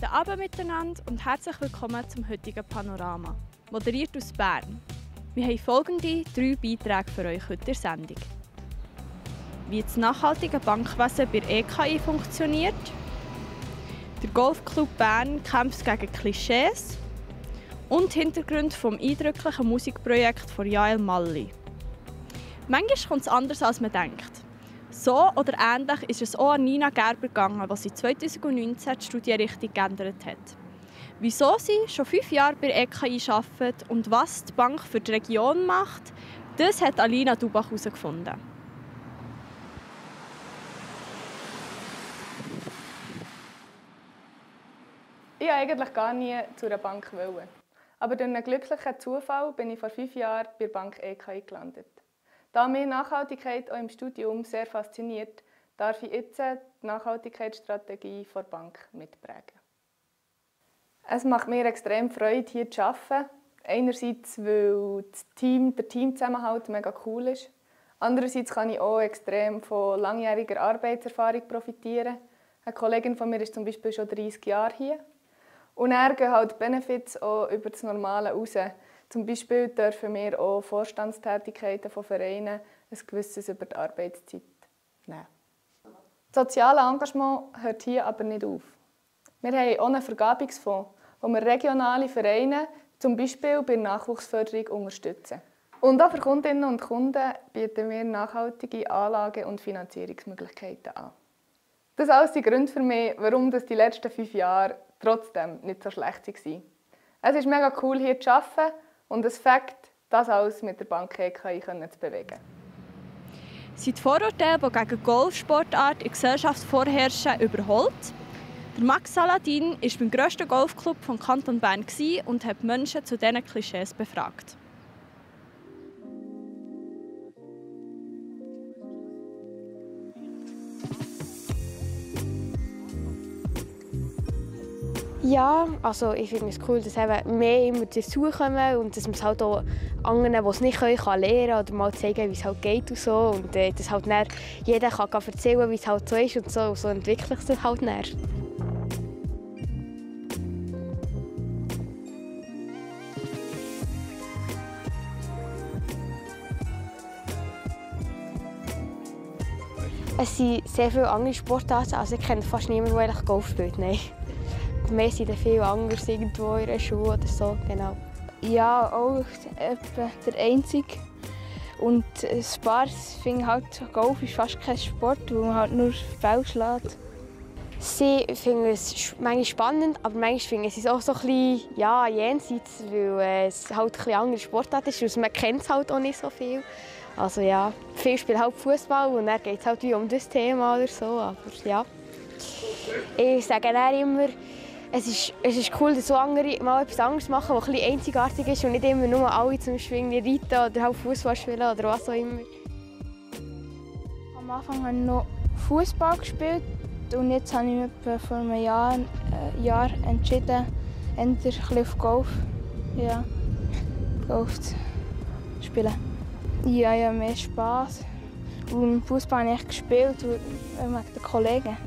Guten Abend miteinander und herzlich willkommen zum heutigen Panorama, moderiert aus Bern. Wir haben folgende 3 Beiträge für euch heute in der Sendung. Wie das nachhaltige Bankwesen bei EKI funktioniert, der Golfclub Bern kämpft gegen Klischees und Hintergründe vom eindrücklichen Musikprojekt von Jael Malli. Manchmal kommt es anders, als man denkt. So oder ähnlich ist es auch an Nina Gerber gegangen, als sie 2019 die Studienrichtung geändert hat. Wieso sie schon 5 Jahre bei EKI arbeitet und was die Bank für die Region macht, das hat Alina Dubach herausgefunden. Ich wollte eigentlich gar nie zu einer Bank. Aber durch einen glücklichen Zufall bin ich vor 5 Jahren bei der Bank EKI gelandet. Da mich Nachhaltigkeit auch im Studium sehr fasziniert, darf ich jetzt die Nachhaltigkeitsstrategie der Bank mitprägen. Es macht mir extrem Freude, hier zu arbeiten. Einerseits, weil der Teamzusammenhalt mega cool ist. Andererseits kann ich auch extrem von langjähriger Arbeitserfahrung profitieren. Eine Kollegin von mir ist zum Beispiel schon 30 Jahre hier. Und dann gehen halt Benefits auch über das Normale raus. Zum Beispiel dürfen wir auch Vorstandstätigkeiten von Vereinen ein gewisses über die Arbeitszeit nehmen. Das soziale Engagement hört hier aber nicht auf. Wir haben auch einen Vergabungsfonds, wo wir regionale Vereine, zum Beispiel bei der Nachwuchsförderung, unterstützen. Und auch für Kundinnen und Kunden bieten wir nachhaltige Anlagen und Finanzierungsmöglichkeiten an. Das sind alles die Gründe für mich, warum die letzten 5 Jahre trotzdem nicht so schlecht waren. Es ist mega cool, hier zu arbeiten und es Fakt, das alles mit der Bank EKI zu bewegen. Sind die Vorurteile, die gegen Golfsportart in der Gesellschaft vorherrschen, überholt? Der Max Saladin war beim grössten Golfclub des Kanton Bern und hat Menschen zu diesen Klischees befragt. Ja, also ich finde es cool, dass eben mehr immer dazukommen und dass man es halt auch anderen, die es nicht können, kann lernen oder mal zeigen, wie es halt geht und so. Und dass halt dann jeder kann erzählen, wie es halt so ist und so entwickelt es sich halt dann. Es sind sehr viele andere Sportarten, also ich kenne fast niemanden, der eigentlich Golf spielt. Nein. Wir sind viel anders irgendwo in einer Schule oder so, genau. Ja, auch etwa der Einzige. Und ein paar finden halt, Golf ist fast kein Sport, weil man halt nur Ball schlägt. Sie finden es manchmal spannend, aber manchmal finden sie es auch so ein bisschen jenseits, weil es halt ein andere Sportart ist und man kennt es halt auch nicht so viel. Also ja, viele spielen halt Fußball und dann geht es halt wie um das Thema oder so, aber ja. Ich sage dann immer, es ist cool, dass so andere mal etwas anderes machen, was ein bisschen einzigartig ist und nicht immer nur alle zum Beispiel reiten oder halt Fußball spielen oder was auch immer. Am Anfang habe ich noch Fußball gespielt und jetzt habe ich mich etwa vor einem Jahr entschieden, eher auf Golf, Golf zu spielen. Ja, ich habe mehr Spass. Und Fußball habe ich gespielt wegen den Kollegen.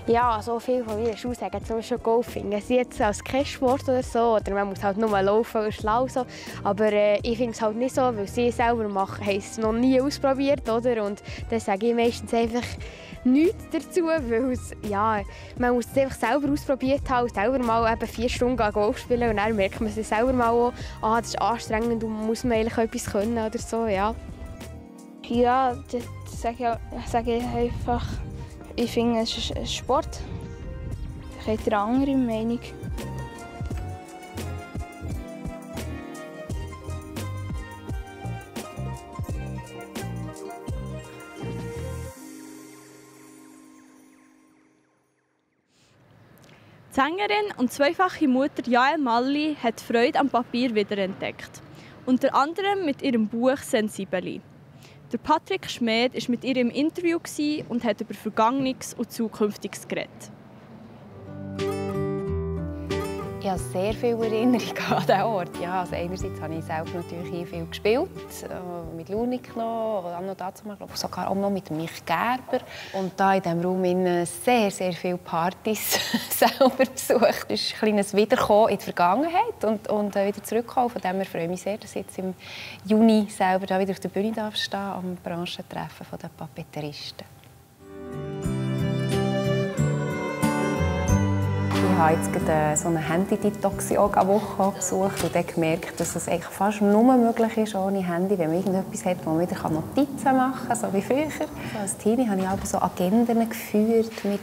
Ja, so viele von meiner Schule sagen zum Beispiel Golf finden sie jetzt als kein Sport oder so. Oder man muss halt nur laufen oder schlau so. Aber ich finde es halt nicht so, weil sie es selber machen, haben es noch nie ausprobiert. Oder? Und dann sage ich meistens einfach nichts dazu, weil man muss es einfach selber ausprobiert haben, selber mal eben 4 Stunden Golf spielen und dann merkt man sich selber mal auch, das ist anstrengend und muss man eigentlich etwas können oder so, ja. Ja, das sage ich einfach. Ich finde, es ist ein Sport. Ich habe eine andere Meinung. Die Sängerin und zweifache Mutter Jael Malli hat Freude am Papier wiederentdeckt. Unter anderem mit ihrem Buch «Sensibeli». Der Patrick Schmed war mit ihr im Interview und hat über Vergangenes und Zukünftiges geredet. Ich habe sehr viele Erinnerungen an diesen Ort. Ja, also einerseits habe ich selber natürlich hier viel gespielt, mit Lunik noch, auch noch dazu mal, sogar auch noch mit Mich Gerber. Und da in diesem Raum sehr, sehr viele Partys selber besucht. Es ist ein kleines Wiederkommen in die Vergangenheit und wieder zurückkommen. Von dem her freue ich mich sehr, dass ich jetzt im Juni selber da wieder auf der Bühne stehen darf, am Branchentreffen der Papeteristen. Ich habe jetzt gerade so eine Handy-Detox-Yoga-Woche besucht und dann gemerkt, dass es eigentlich fast nur möglich ist ohne Handy, wenn man irgendetwas hat, wo man wieder Notizen machen kann, so wie früher. So als Teenie habe ich auch so Agenden geführt mit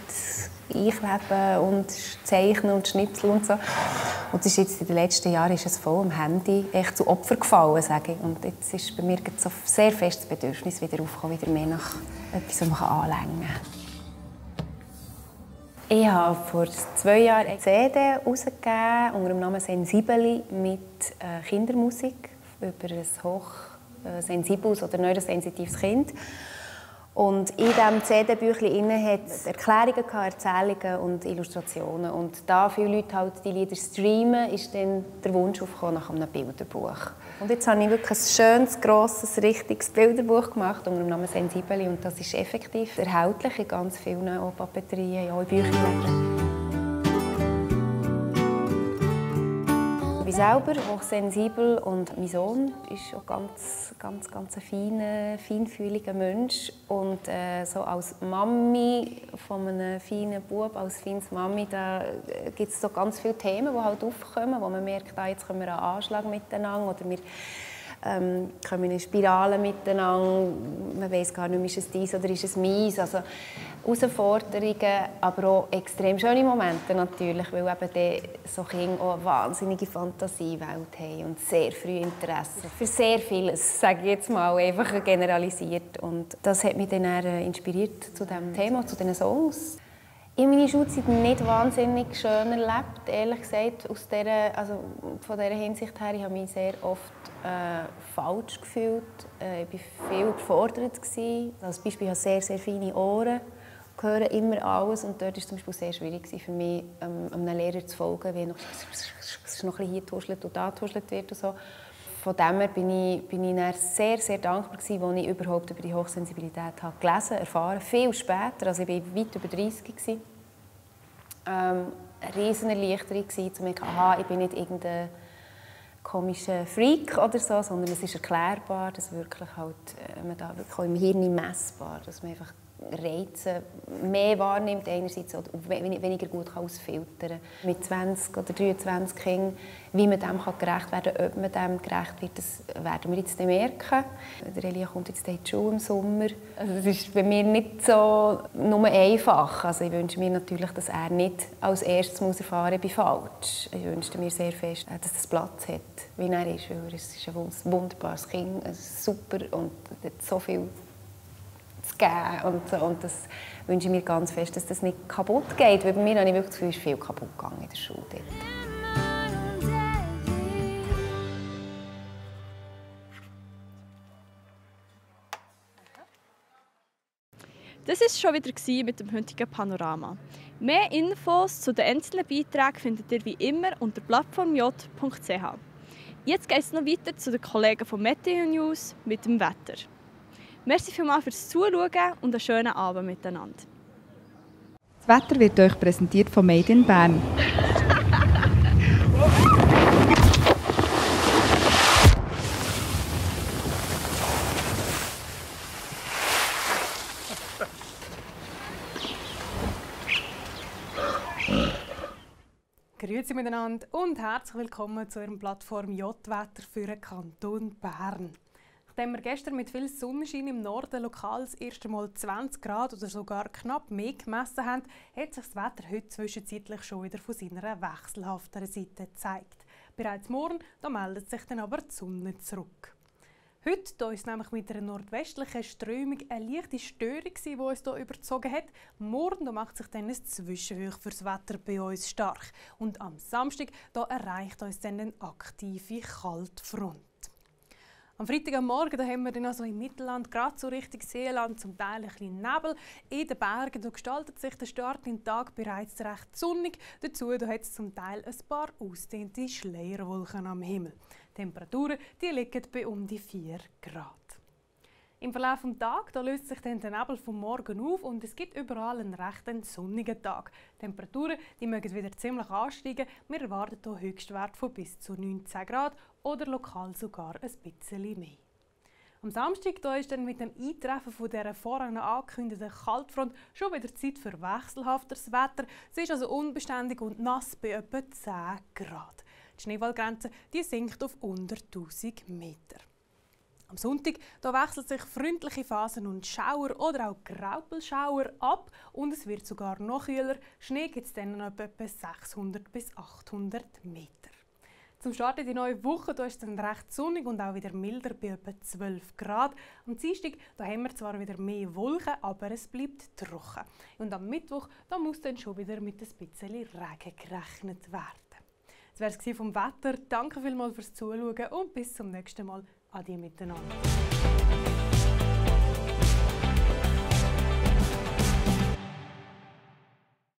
Einkleben und Zeichnen und Schnipseln und so. Und das ist jetzt in den letzten Jahren ist es voll am Handy echt zu Opfer gefallen, sage ich. Und jetzt ist bei mir so sehr festes Bedürfnis wieder aufgekommen, wieder mehr nach etwas, was man anlängen kann. Ich habe vor 2 Jahren eine CD herausgegeben, unter dem Namen «Sensibeli» mit Kindermusik über ein hochsensibles oder neurosensitives Kind. Und in diesem CD-Büchlein hat es Erklärungen, Erzählungen und Illustrationen. Und da viele Leute halt die Lieder streamen, ist dann der Wunsch aufgekommen nach einem Bilderbuch. Und jetzt habe ich wirklich ein schönes, grosses, richtiges Bilderbuch gemacht unter dem Namen «Sensibeli». Und das ist effektiv erhältlich in ganz vielen Papeterien, ja, in Büchern. Ich bin selber hochsensibel und mein Sohn ist auch ganz ein feinfühliger Mensch. Und so als Mami von einem feinen Bub, als feines Mami, da gibt es so ganz viele Themen, die halt aufkommen, wo man merkt, jetzt kommen wir einen Anschlag miteinander oder wir kommen in eine Spirale miteinander. Man weiss gar nicht mehr, ist es dies oder ist es meins. Also Herausforderungen, aber auch extrem schöne Momente natürlich, weil eben so Kinder auch eine wahnsinnige Fantasiewelt haben und sehr früh Interesse für sehr vieles, sage ich jetzt mal, einfach generalisiert. Und das hat mich dann inspiriert zu diesem Thema, zu diesen Songs. Ich habe meine Schulzeit nicht wahnsinnig schön erlebt, ehrlich gesagt. Von dieser Hinsicht her, ich habe mich sehr oft falsch gefühlt. Ich war viel überfordert. Als Beispiel habe ich sehr, sehr feine Ohren, höre immer alles. Und dort war es zum Beispiel sehr schwierig für mich, einem Lehrer zu folgen, wie es noch ein bisschen hier getuschelt und da getuschelt wird. Und so. Von dem her bin ich dann sehr, sehr dankbar gewesen, als ich überhaupt über die Hochsensibilität habe gelesen, erfahren. Viel später, also ich war weit über 30 gewesen. Eine riesen Erleichterung gewesen, zu merken, aha, ich bin nicht irgendein komischer Freak oder so, sondern es ist erklärbar, dass wirklich halt, man da wirklich auch im Hirn messbar, dass man einfach Reize mehr wahrnimmt einerseits oder weniger gut ausfiltern kann. Mit 20 oder 23 Kindern, wie man dem gerecht werden kann, ob man dem gerecht wird, das werden wir jetzt merken. Der Elia kommt jetzt in die Schule im Sommer. Also das ist bei mir nicht so nur einfach. Also ich wünsche mir natürlich, dass er nicht als erstes erfahren muss, ich bin falsch. Ich wünsche mir sehr fest, dass es Platz hat, wie er ist. Weil er ist ein wunderbares Kind, super und hat so viel zu geben. Und das wünsche ich mir ganz fest, dass das nicht kaputt geht. Weil bei mir habe ich wirklich das Gefühl, es ist viel kaputt gegangen in der Schule. Das war es schon wieder mit dem heutigen Panorama. Mehr Infos zu den einzelnen Beiträgen findet ihr wie immer unter plattformj.ch. Jetzt geht es noch weiter zu den Kollegen von Meteo News mit dem Wetter. Merci vielmals fürs Zuschauen und einen schönen Abend miteinander. Das Wetter wird euch präsentiert von Made in Bern. Grüezi miteinander und herzlich willkommen zu eurem Plattform J-Wetter für den Kanton Bern. Nachdem wir gestern mit viel Sonnenschein im Norden lokal das erste Mal 20 Grad oder sogar knapp mehr gemessen haben, hat sich das Wetter heute zwischenzeitlich schon wieder von seiner wechselhafteren Seite gezeigt. Bereits morgen da meldet sich dann aber die Sonne zurück. Heute da ist nämlich mit einer nordwestlichen Strömung eine leichte Störung, die uns hier überzogen hat. Morgen da macht sich dann ein Zwischenhoch für das Wetter bei uns stark. Und am Samstag da erreicht uns dann eine aktive Kaltfront. Am Freitagmorgen haben wir dann also im Mittelland, gerade so Richtung Seeland, zum Teil ein bisschen Nebel. In den Bergen da gestaltet sich der Start in den Tag bereits recht sonnig. Dazu da hat es zum Teil ein paar ausgedehnte Schleierwolken am Himmel. Die Temperaturen die liegen bei um die 4 Grad. Im Verlauf des Tages löst sich dann der Nebel vom Morgen auf und es gibt überall einen recht sonnigen Tag. Die Temperaturen die mögen wieder ziemlich ansteigen. Wir erwarten hier Höchstwerte von bis zu 19 Grad oder lokal sogar ein bisschen mehr. Am Samstag da ist dann mit dem Eintreffen von dieser vorhin angekündigten Kaltfront schon wieder Zeit für wechselhafteres Wetter. Es ist also unbeständig und nass bei etwa 10 Grad. Die Schneefallgrenze die sinkt auf unter 1000 Meter. Am Sonntag da wechseln sich freundliche Phasen und Schauer oder auch Graupelschauer ab und es wird sogar noch kühler. Schnee gibt es dann noch etwa 600 bis 800 Meter. Zum Start in die neue Woche da ist es dann recht sonnig und auch wieder milder bei etwa 12 Grad. Am Dienstag da haben wir zwar wieder mehr Wolken, aber es bleibt trocken. Und am Mittwoch da muss dann schon wieder mit ein bisschen Regen gerechnet werden. Das war es vom Wetter. Danke vielmals fürs Zuschauen und bis zum nächsten Mal. Ade miteinander.